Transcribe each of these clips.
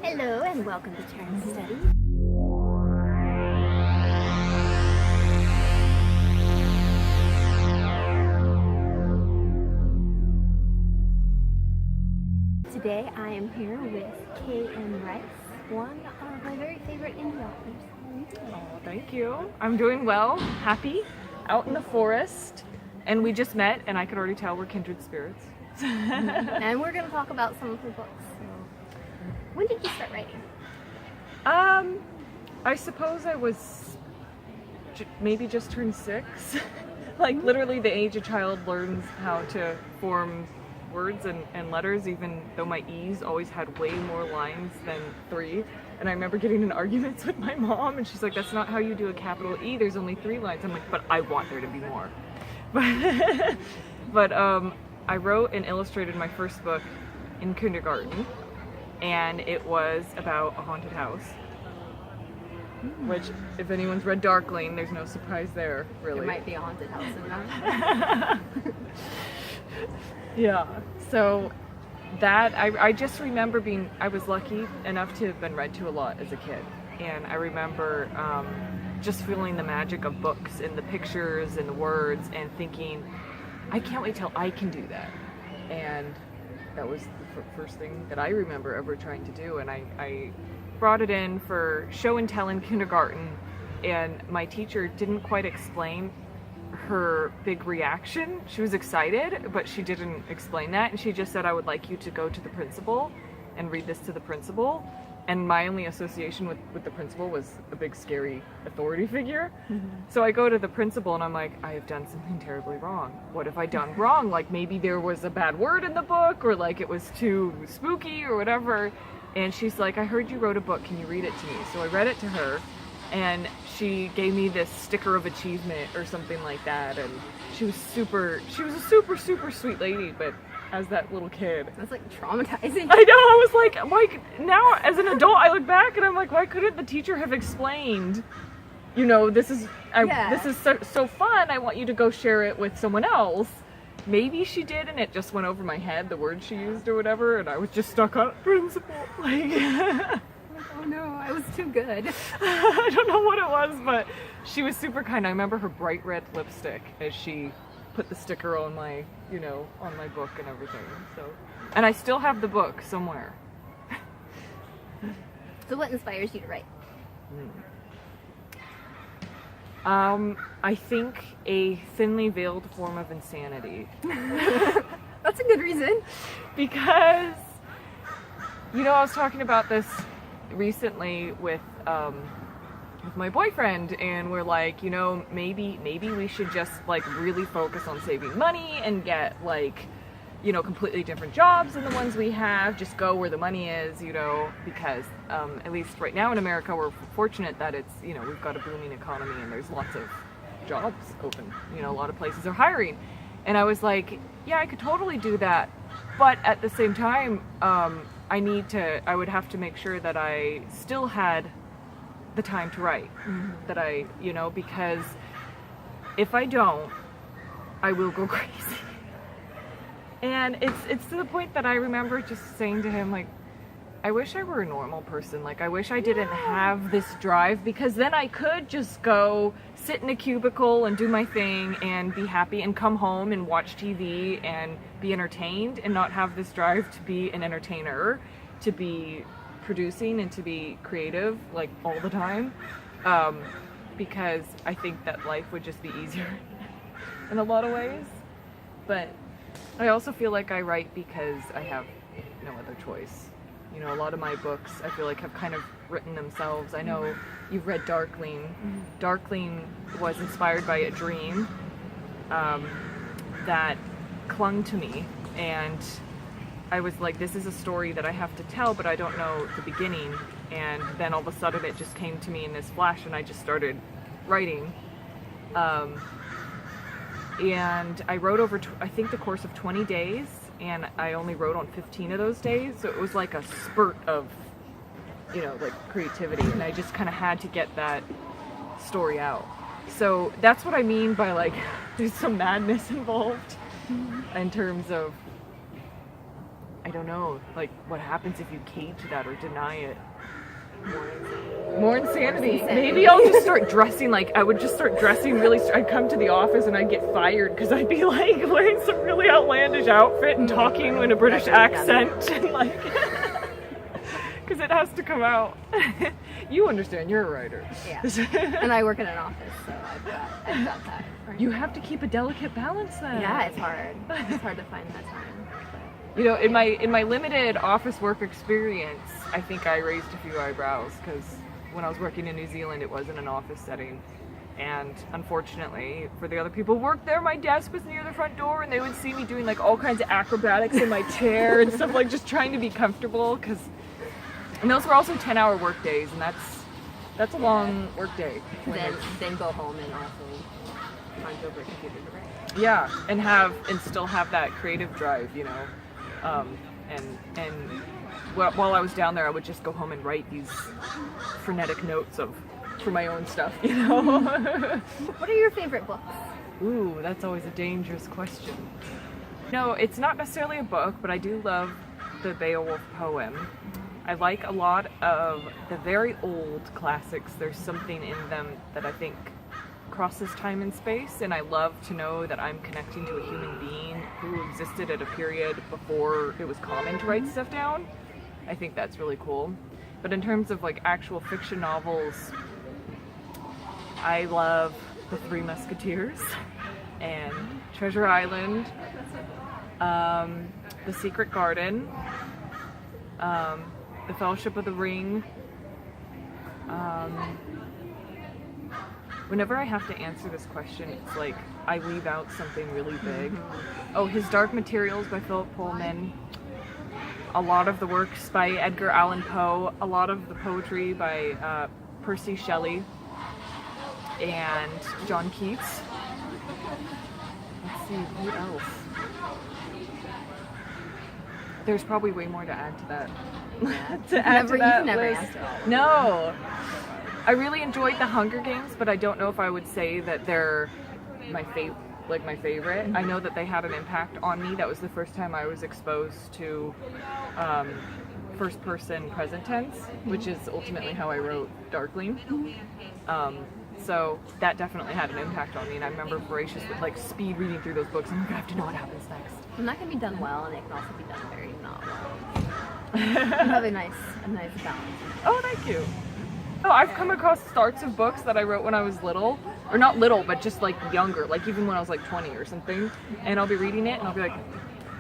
Hello and welcome to Turn Study. Today I am here with K.M. Rice, one of my very favorite indie authors. Oh, thank you. I'm doing well, happy, out in the forest, and we just met, and I could already tell we're kindred spirits. And we're going to talk about some of her books. So, when did you start writing? I suppose I was maybe just turned 6. Like literally the age a child learns how to form words and letters, even though my E's always had way more lines than 3. And I remember getting in arguments with my mom, and she's like, that's not how you do a capital E, there's only 3 lines. I'm like, but I want there to be more. But I wrote and illustrated my first book in kindergarten, and it was about a haunted house. Which, if anyone's read Darkling, there's no surprise there, really. There might be a haunted house in that. Yeah, so that, I just remember I was lucky enough to have been read to a lot as a kid. And I remember just feeling the magic of books and the pictures and the words and thinking, I can't wait till I can do that. And that was the first thing that I remember ever trying to do. And I brought it in for show and tell in kindergarten, and my teacher didn't quite explain her big reaction. She was excited, but she didn't explain that, and she just said, I would like you to go to the principal and read this to the principal. And my only association with the principal was a big scary authority figure. Mm-hmm. So I go to the principal and I'm like, I have done something terribly wrong. What have I done wrong? Like maybe there was a bad word in the book, or like it was too spooky or whatever. And she's like, I heard you wrote a book, can you read it to me? So I read it to her, and she gave me this sticker of achievement or something like that. And she was a super, super sweet lady, but as that little kid. That's like traumatizing. I know, I was like, why, now as an adult, I look back and I'm like, why couldn't the teacher have explained, this is so fun, I want you to go share it with someone else. Maybe she did, and it just went over my head, the word she used or whatever, and I was just stuck on principal. Like, oh no, I was too good. I don't know what it was, but she was super kind. I remember her bright red lipstick as she put the sticker on my, on my book and everything. So, and I still have the book somewhere. So what inspires you to write? I think a thinly veiled form of insanity. That's a good reason. Because, I was talking about this recently with my boyfriend, and we're like, maybe we should just like really focus on saving money and get like, completely different jobs than the ones we have, just go where the money is, because at least right now in America, we're fortunate that it's, we've got a booming economy and there's lots of jobs open, a lot of places are hiring. And I was like, yeah, I could totally do that, but at the same time, I would have to make sure that I still had the time to write, that I, because if I don't, I will go crazy. And it's to the point that I remember just saying to him, like, I wish I were a normal person. Like, I wish I didn't have this drive, because then I could just go sit in a cubicle and do my thing and be happy and come home and watch TV and be entertained, and not have this drive to be an entertainer, to be producing and to be creative like all the time, because I think that life would just be easier in a lot of ways. But I also feel like I write because I have no other choice. A lot of my books I feel like have kind of written themselves. I know you've read Darkling. Mm-hmm. Darkling was inspired by a dream that clung to me, and I was like, this is a story that I have to tell, but I don't know the beginning. And then all of a sudden it just came to me in this flash, and I just started writing. And I wrote over, I think, the course of 20 days, and I only wrote on 15 of those days. So it was like a spurt of, like creativity, and I just kind of had to get that story out. So that's what I mean by like, there's some madness involved in terms of, I don't know, like what happens if you cage that or deny it? More insanity. Maybe I'll just start dressing I would just start dressing really. I'd come to the office and I'd get fired because I'd be like wearing some really outlandish outfit and talking in a British accent and like because it has to come out. You understand? You're a writer. Yeah. And I work in an office, so I've got that. You have to keep a delicate balance then. Yeah, it's hard. It's hard to find that time. You know, in my limited office work experience, I think I raised a few eyebrows because when I was working in New Zealand, it wasn't an office setting. And unfortunately, for the other people who worked there, my desk was near the front door and they would see me doing like all kinds of acrobatics in my chair and stuff, like just trying to be comfortable. And those were also 10-hour work days, and that's a long work day. Then go home and also punch over a computer to write. Yeah, and still have that creative drive, you know. While I was down there, I would just go home and write these frenetic notes for my own stuff, you know. What are your favorite books? Ooh, that's always a dangerous question. No, it's not necessarily a book, but I do love the Beowulf poem. I like a lot of the very old classics. There's something in them that I think crosses time and space, and I love to know that I'm connecting to a human being who existed at a period before it was common to write stuff down. I think that's really cool. But in terms of like actual fiction novels, I love The Three Musketeers and Treasure Island, The Secret Garden, The Fellowship of the Ring. Whenever I have to answer this question, it's like I leave out something really big. Oh, His Dark Materials by Philip Pullman. A lot of the works by Edgar Allan Poe. A lot of the poetry by Percy Shelley and John Keats. Let's see, who else? There's probably way more to add to that. You can never answer all. No. I really enjoyed The Hunger Games, but I don't know if I would say that they're my favorite. I know that they had an impact on me. That was the first time I was exposed to first-person present tense, which is ultimately how I wrote Darkling. So that definitely had an impact on me, and I remember voraciously speed reading through those books. I'm like, I have to know what happens next. And that can be done well, and it can also be done very not well. You have a nice balance. Oh, thank you. Oh, I've come across starts of books that I wrote when I was little, or not little, but just younger, even when I was 20 or something, and I'll be reading it and I'll be like,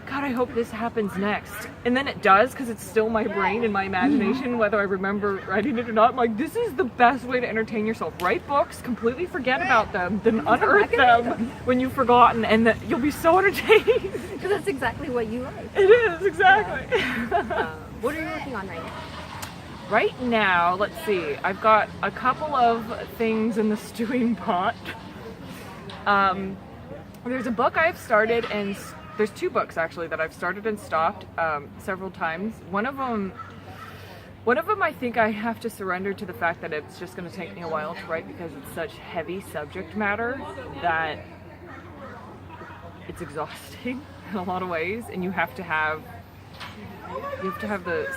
God, I hope this happens next. And then it does, because it's still my brain and my imagination, whether I remember writing it or not. I'm like, this is the best way to entertain yourself. Write books, completely forget about them, then unearth them when you've forgotten, and that you'll be so entertained. Because that's exactly what you like. It is, exactly. Yeah. What are you working on right now? Right now, let's see, I've got a couple of things in the stewing pot. There's a book I've started, and there's two books actually that I've started and stopped several times. One of them I think I have to surrender to the fact that it's just going to take me a while to write because it's such heavy subject matter that it's exhausting in a lot of ways, and you have to have the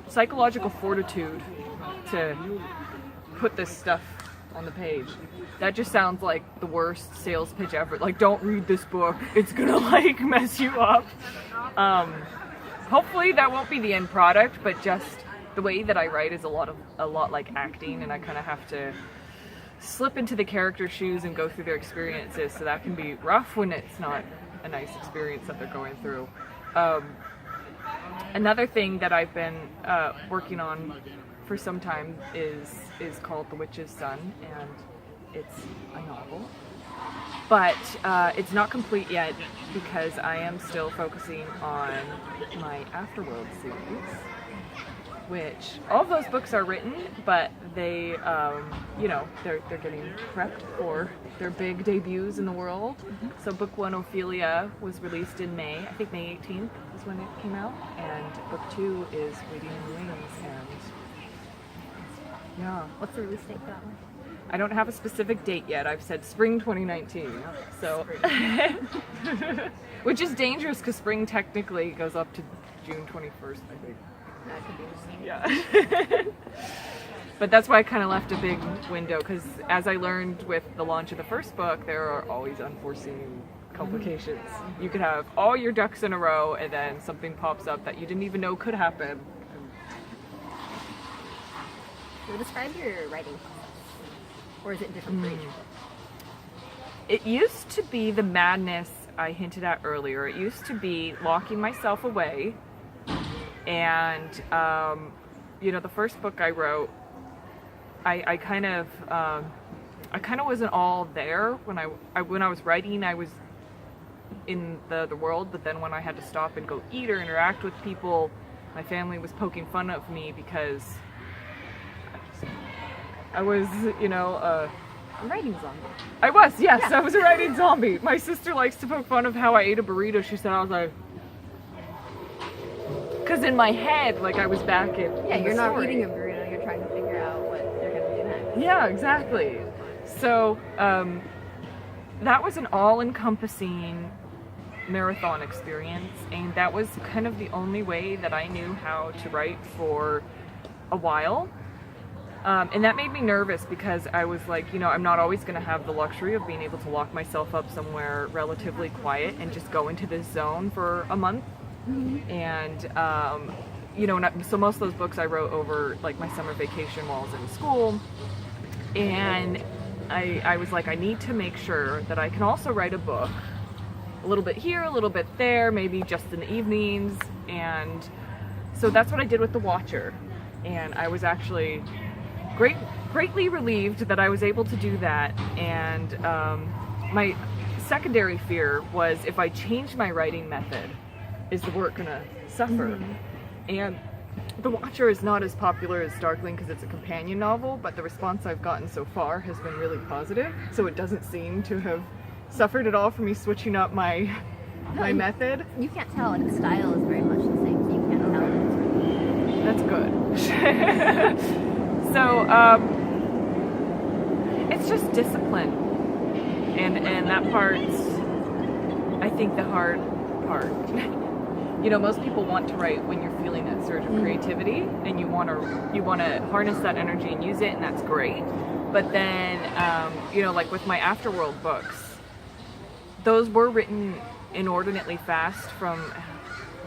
psychological fortitude to put this stuff on the page. That just sounds like the worst sales pitch ever. Don't read this book. It's gonna mess you up. Hopefully that won't be the end product, but just the way that I write is a lot like acting, and I kind of have to slip into the character's shoes and go through their experiences, so that can be rough when it's not a nice experience that they're going through. Another thing that I've been working on for some time is called The Witch's Son, and it's a novel. But it's not complete yet because I am still focusing on my Afterworld series, which all of those books are written, but they, they're getting prepped for their big debuts in the world. So book one, Ophelia, was released in May. I think May 18th is when it came out, and book two is Waiting in the Wings. And yeah, What's the release date for that one? I don't have a specific date yet. I've said spring 2019. So, which is dangerous because spring technically goes up to June 21st, I think. That could be Yeah. But that's why I kind of left a big window, because as I learned with the launch of the first book, there are always unforeseen complications. You could have all your ducks in a row and then something pops up that you didn't even know could happen. So describe your writing process. Or is it different for each book? It used to be the madness I hinted at earlier. It used to be locking myself away. And, the first book I wrote, I kind of wasn't all there when I was writing. I was in the world, but then when I had to stop and go eat or interact with people, my family was poking fun of me because I was, A writing zombie. I was, yes, Yeah. I was a writing zombie. My sister likes to poke fun of how I ate a burrito. She said I was like, because in my head, like I was back in. Yeah, in you're the not story. eating a burrito, you're trying to figure out what you're going to do next. Yeah, exactly. So that was an all-encompassing marathon experience, and that was kind of the only way that I knew how to write for a while. And that made me nervous because I was like, I'm not always going to have the luxury of being able to lock myself up somewhere relatively quiet and just go into this zone for a month. Mm-hmm. And so most of those books I wrote over like my summer vacation while I was in school, and I was like, I need to make sure that I can also write a book a little bit here, a little bit there, maybe just in the evenings. And so that's what I did with The Watcher, and I was actually greatly relieved that I was able to do that. And my secondary fear was, if I changed my writing method, is the work gonna suffer? Mm-hmm. And The Watcher is not as popular as Darkling because it's a companion novel, but the response I've gotten so far has been really positive, so it doesn't seem to have suffered at all for me switching up my method. You can't tell, like, the style is very much the same, so you can't tell the difference. That's good. So it's just discipline, and that part's, I think, the hard part. Most people want to write when you're feeling that surge of creativity, and you want to harness that energy and use it, and that's great. But then, like with my Afterworld books, those were written inordinately fast from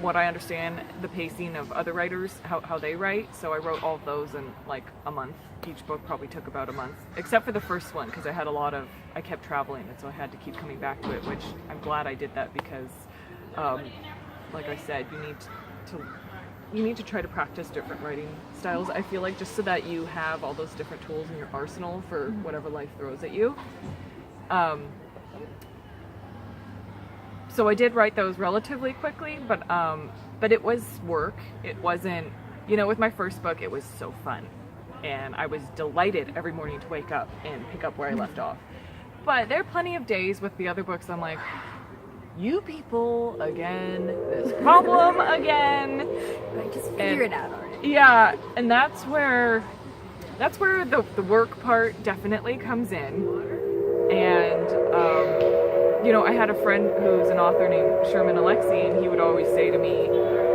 what I understand the pacing of other writers, how they write. So I wrote all of those in like a month. Each book probably took about a month, except for the first one, because I kept traveling, and so I had to keep coming back to it, which I'm glad I did that, because like I said, you need to try to practice different writing styles, I feel like, just so that you have all those different tools in your arsenal for whatever life throws at you. So I did write those relatively quickly, but it was work. It wasn't, with my first book, it was so fun, and I was delighted every morning to wake up and pick up where I left off. But there are plenty of days with the other books I'm like, you people again, this problem again. Right, just figure it out already. Yeah, and that's where the work part definitely comes in. And I had a friend who's an author named Sherman Alexie, and he would always say to me,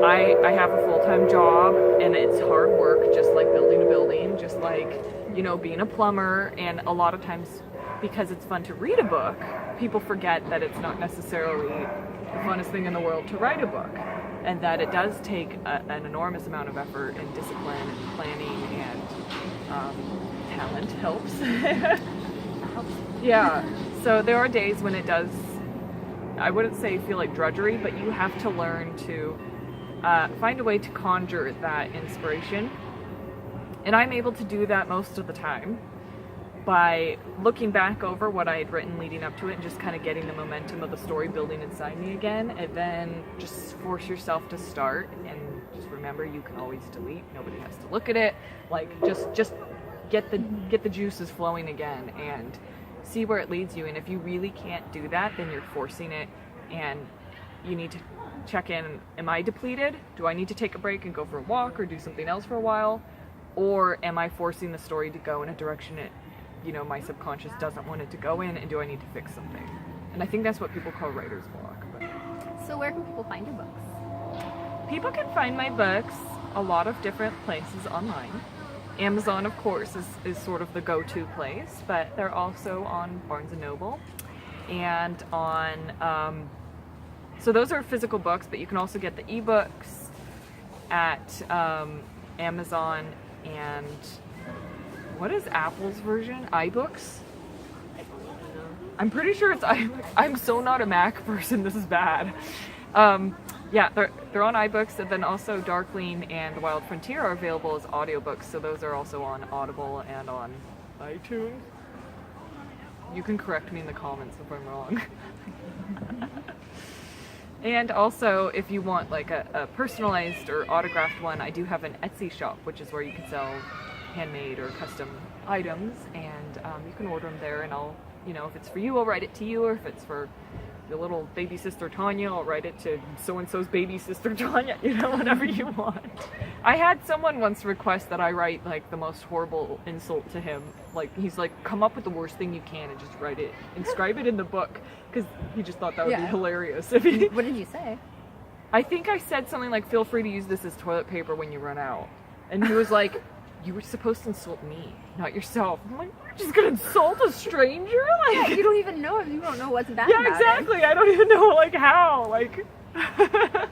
I have a full-time job, and it's hard work, just like building a building, just like, being a plumber. And a lot of times, because it's fun to read a book, people forget that it's not necessarily the funnest thing in the world to write a book, and that it does take an enormous amount of effort and discipline and planning, and talent helps. Yeah, so there are days when it does, I wouldn't say feel like drudgery, but you have to learn to find a way to conjure that inspiration. And I'm able to do that most of the time by looking back over what I had written leading up to it and just kind of getting the momentum of the story building inside me again, and then just force yourself to start, and just remember you can always delete. Nobody has to look at it. Like, just get the juices flowing again and see where it leads you. And if you really can't do that, then you're forcing it, and you need to check in. Am I depleted? Do I need to take a break and go for a walk or do something else for a while? Or am I forcing the story to go in a direction my subconscious doesn't want it to go in, and do I need to fix something? And I think that's what people call writer's block. But So where can people find your books? People can find my books a lot of different places online. Amazon, of course, is sort of the go-to place, but they're also on Barnes & Noble and on, so those are physical books, but you can also get the ebooks at Amazon and what is Apple's version? iBooks? I'm pretty sure it's iBooks. I'm so not a Mac person, this is bad. Yeah, they're on iBooks, and then also Darkling and Wild Frontier are available as audiobooks, so those are also on Audible and on iTunes. You can correct me in the comments if I'm wrong. And also, if you want like a personalized or autographed one, I do have an Etsy shop, which is where you can sell handmade or custom items, and you can order them there, and I'll, you know, if it's for you, I'll write it to you, or if it's for your little baby sister Tanya, I'll write it to so-and-so's baby sister Tanya, you know, whatever you want. I had someone once request that I write like the most horrible insult to him. Like, he's like, come up with the worst thing you can and just write it, inscribe it in the book, because he just thought that would be hilarious. If he... What did you say? I think I said something like, feel free to use this as toilet paper when you run out. And he was like, you were supposed to insult me, not yourself. I'm like, you're just gonna insult a stranger? Like, Yeah, you don't even know him. You don't know what's bad yeah, about exactly. I don't even know, like, how. Like, it.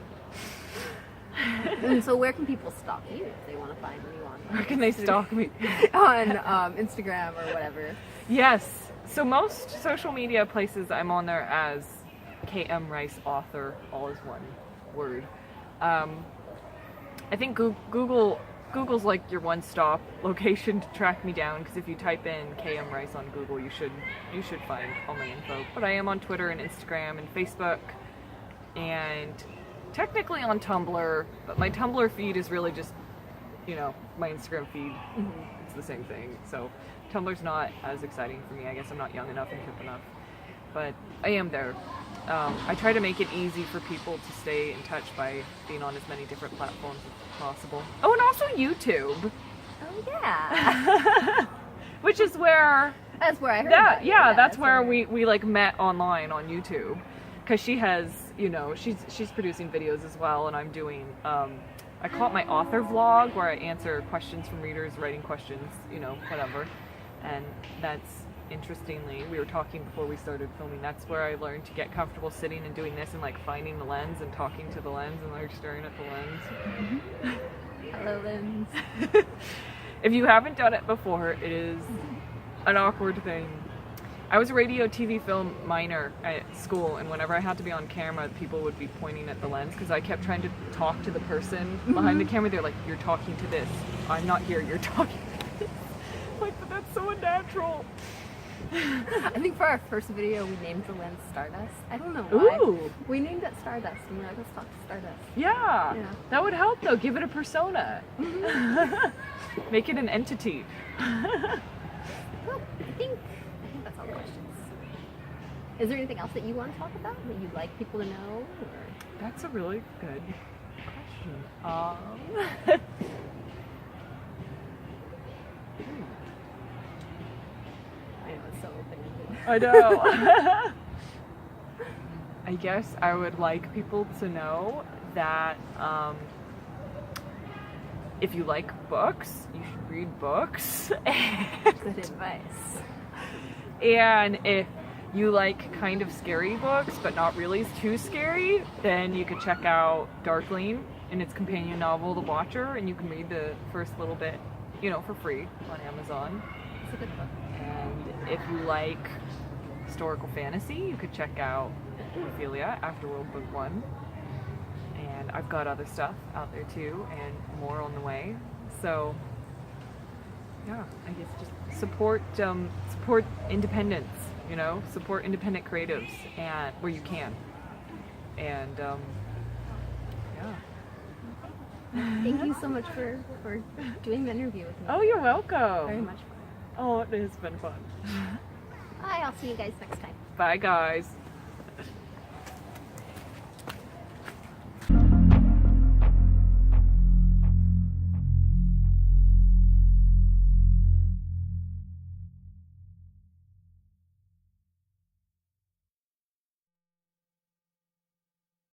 And so where can people stalk you if they want to find you on? where can they stalk me? On Instagram or whatever. Yes. So most social media places I'm on there as KM Rice author, all is one word. I think Google's like your one-stop location to track me down, because if you type in KM Rice on Google, you should find all my info. But I am on Twitter and Instagram and Facebook, and technically on Tumblr, but my Tumblr feed is really just, you know, my Instagram feed. It's the same thing. So Tumblr's not as exciting for me. I guess I'm not young enough and hip enough, but I am there. I try to make it easy for people to stay in touch by being on as many different platforms as possible. Oh, and also YouTube. Oh yeah. Which is where... That's where I heard that, about you. yeah, that's where we like met online on YouTube. Because she has, you know, she's producing videos as well, and I'm doing, I call it my author vlog, where I answer questions from readers, writing questions, you know, whatever. And that's, interestingly, we were talking before we started filming, that's where I learned to get comfortable sitting and doing this and like finding the lens and talking to the lens and like staring at the lens. Hello, lens. If you haven't done it before, it is an awkward thing. I was a radio, TV, film minor at school, and whenever I had to be on camera, people would be pointing at the lens because I kept trying to talk to the person behind the camera. They're like, you're talking to this. I'm not here, you're talking to this. Like, but that's so unnatural. I think for our first video, we named the lens Stardust. I don't know why. Ooh. We named it Stardust, and we're like, let's talk to Stardust. Yeah, Yeah. that would help though. Give it a persona. Make it an entity. Well, I think that's all the questions. Is there anything else that you want to talk about that you'd like people to know? Or? That's a really good question. I know it's so open-ended. I know. I guess I would like people to know that if you like books, you should read books. Good advice. And if you like kind of scary books, but not really too scary, then you could check out Darkling and its companion novel, The Watcher, and you can read the first little bit, you know, for free on Amazon. It's a good book. And if you like historical fantasy, you could check out Ophelia, Afterworld Book 1. And I've got other stuff out there too, and more on the way. So, yeah, I guess just support independence, you know, support independent creatives and where you can. And yeah. Thank you so much for doing the interview with me. Oh, you're welcome. Very much fun. Oh, it has been fun. Bye, I'll see you guys next time. Bye, guys.